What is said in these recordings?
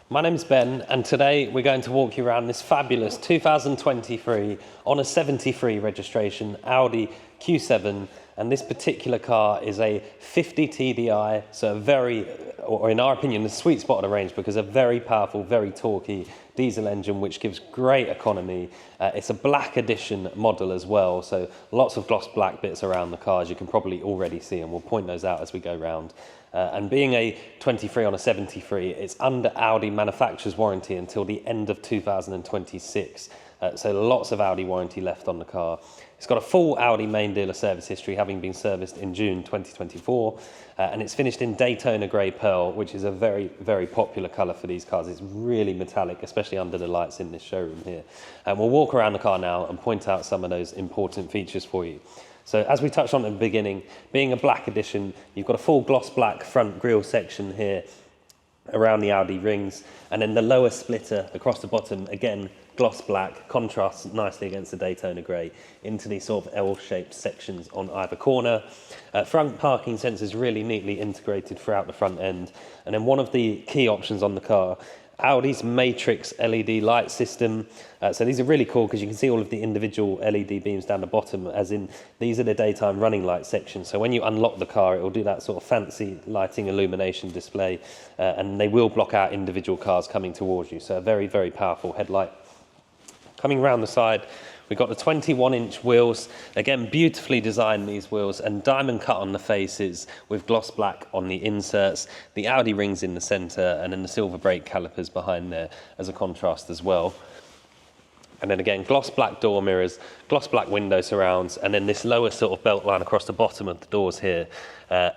My name's Ben, and today we're going to walk you around this fabulous 2023 on a 73 registration Audi Q7, and this particular car is a 50 TDI, so a very, or in our opinion, the sweet spot of the range, because a very powerful, very torquey diesel engine which gives great economy. It's a black edition model as well, so lots of gloss black bits around the car, as you can probably already see, and we'll point those out as we go round. And being a 23 on a 73, it's under Audi manufacturer's warranty until the end of 2026. So lots of Audi warranty left on the car. It's got a full Audi main dealer service history, having been serviced in June 2024. And it's finished in Daytona Grey Pearl, which is a very, very popular colour for these cars. It's really metallic, especially under the lights in this showroom here. And we'll walk around the car now and point out some of those important features for you. So as we touched on at the beginning, being a black edition, you've got a full gloss black front grille section here around the Audi rings, and then the lower splitter across the bottom, again, gloss black, contrasts nicely against the Daytona Grey into these sort of L-shaped sections on either corner. Front parking sensors really neatly integrated throughout the front end. And then one of the key options on the car, Audi's Matrix LED light system. So these are really cool because you can see all of the individual LED beams down the bottom, as in these are the daytime running light sections. So when you unlock the car, it will do that sort of fancy lighting illumination display, and they will block out individual cars coming towards you. So a very, very powerful headlight. Coming round the side, we've got the 21-inch wheels. Again, beautifully designed, these wheels, and diamond cut on the faces with gloss black on the inserts, the Audi rings in the centre, and then the silver brake calipers behind there as a contrast as well. And then again, gloss black door mirrors, gloss black window surrounds, and then this lower sort of belt line across the bottom of the doors here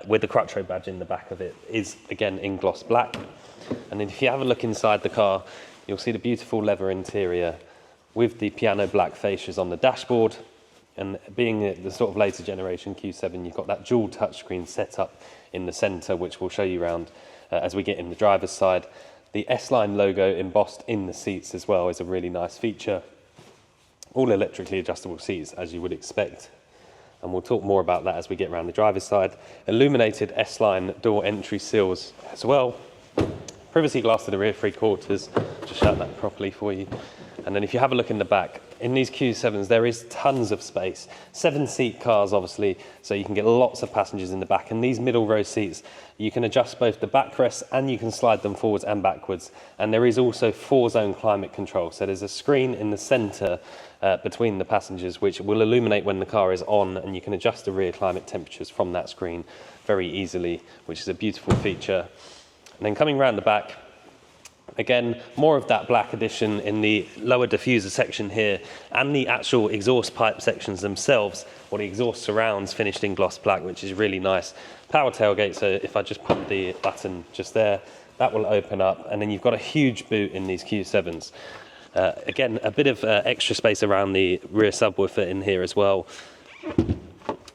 with the Crutchlow badge in the back of it is again in gloss black. And then if you have a look inside the car, you'll see the beautiful leather interior with the piano black fascias on the dashboard. And being the sort of later generation Q7, you've got that dual touchscreen set up in the centre, which we'll show you around as we get in the driver's side. The S-Line logo embossed in the seats as well is a really nice feature. All electrically adjustable seats, as you would expect. And we'll talk more about that as we get around the driver's side. Illuminated S-Line door entry sills as well. Privacy glass to the rear three quarters. Just shut that properly for you. And then if you have a look in the back, in these Q7s, there is tons of space. 7-seat cars, obviously, so you can get lots of passengers in the back. And these middle row seats, you can adjust both the backrests and you can slide them forwards and backwards. And there is also 4-zone climate control. So there's a screen in the centre between the passengers, which will illuminate when the car is on, and you can adjust the rear climate temperatures from that screen very easily, which is a beautiful feature. And then coming round the back, again, more of that black edition in the lower diffuser section here, and the actual exhaust pipe sections themselves, or the exhaust surrounds finished in gloss black, which is really nice. Power tailgate, so if I just put the button just there, that will open up, and then you've got a huge boot in these Q7s. Again, a bit of extra space around the rear subwoofer in here as well.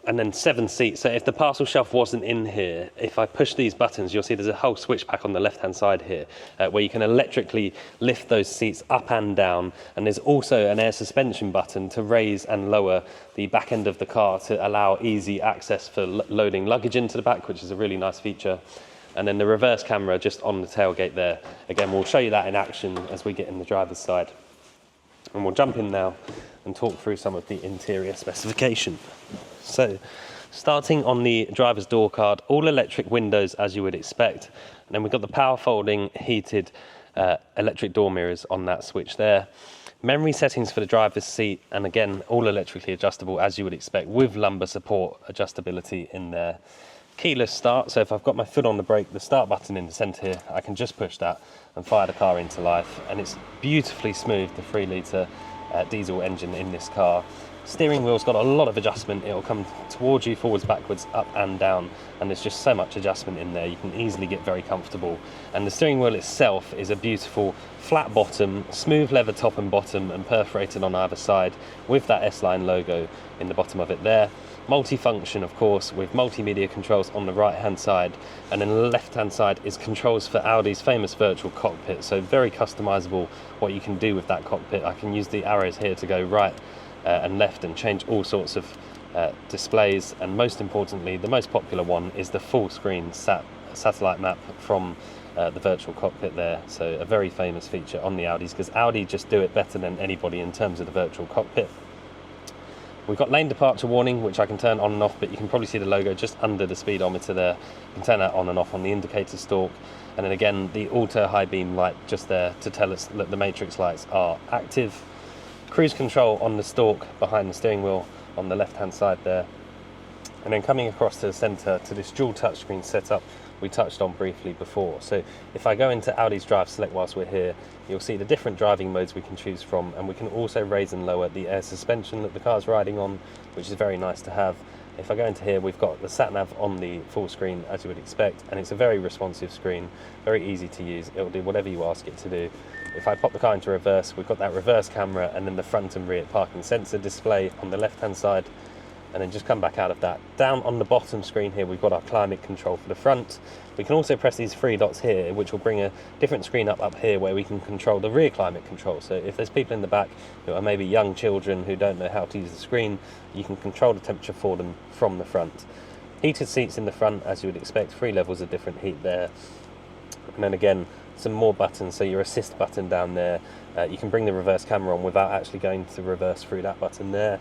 And then 7 seats. So if the parcel shelf wasn't in here, if I push these buttons, you'll see there's a whole switch pack on the left-hand side here, where you can electrically lift those seats up and down. And there's also an air suspension button to raise and lower the back end of the car to allow easy access for loading luggage into the back, which is a really nice feature. And then the reverse camera just on the tailgate there. Again, we'll show you that in action as we get in the driver's side. And we'll jump in now and talk through some of the interior specification. So, starting on the driver's door card, all electric windows as you would expect. And then we've got the power folding heated electric door mirrors on that switch there. Memory settings for the driver's seat, and again, all electrically adjustable as you would expect, with lumbar support adjustability in there. Keyless start, so if I've got my foot on the brake, the start button in the centre here, I can just push that and fire the car into life. And it's beautifully smooth, the 3-litre diesel engine in this car. Steering wheel's got a lot of adjustment. It'll come towards you, forwards, backwards, up and down, and there's just so much adjustment in there. You can easily get very comfortable. And the steering wheel itself is a beautiful flat bottom, smooth leather top and bottom, and perforated on either side with that S-Line logo in the bottom of it there. Multifunction, of course, with multimedia controls on the right-hand side, and then the left-hand side is controls for Audi's famous virtual cockpit, so very customizable what you can do with that cockpit. I can use the arrows here to go right and left and change all sorts of displays, and most importantly, the most popular one is the full screen sat satellite map from the virtual cockpit there. So a very famous feature on the Audis, because Audi just do it better than anybody in terms of the virtual cockpit. We've got lane departure warning, which I can turn on and off, but you can probably see the logo just under the speedometer there. You can turn that on and off on the indicator stalk. And then again, the auto high beam light just there to tell us that the matrix lights are active. Cruise control on the stalk behind the steering wheel on the left hand side there. And then coming across to the center to this dual touchscreen setup we touched on briefly before. So if I go into Audi's Drive Select whilst we're here, you'll see the different driving modes we can choose from, and we can also raise and lower the air suspension that the car's riding on, which is very nice to have. If I go into here, we've got the sat-nav on the full screen, as you would expect, and it's a very responsive screen, very easy to use. It'll do whatever you ask it to do. If I pop the car into reverse, we've got that reverse camera and then the front and rear parking sensor display on the left-hand side. And then just come back out of that. Down on the bottom screen here, we've got our climate control for the front. We can also press these three dots here, which will bring a different screen up here where we can control the rear climate control. So if there's people in the back who are maybe young children who don't know how to use the screen, you can control the temperature for them from the front. Heated seats in the front, as you would expect, 3 levels of different heat there. And then again, some more buttons. So your assist button down there, you can bring the reverse camera on without actually going to reverse through that button there.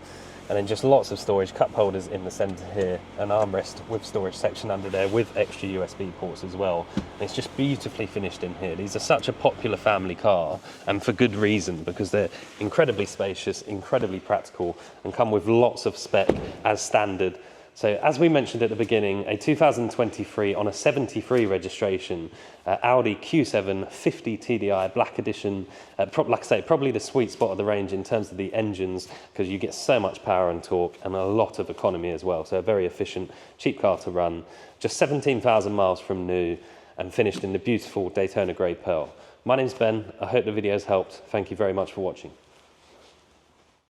And then just lots of storage, cup holders in the center here, an armrest with storage section under there with extra USB ports as well. And it's just beautifully finished in here. These are such a popular family car, and for good reason, because they're incredibly spacious, incredibly practical, and come with lots of spec as standard. So as we mentioned at the beginning, a 2023 on a 73 registration, Audi Q7 50 TDI Black Edition, like I say, probably the sweet spot of the range in terms of the engines, because you get so much power and torque and a lot of economy as well. So a very efficient, cheap car to run, just 17,000 miles from new, and finished in the beautiful Daytona Grey Pearl. My name's Ben, I hope the video's helped. Thank you very much for watching.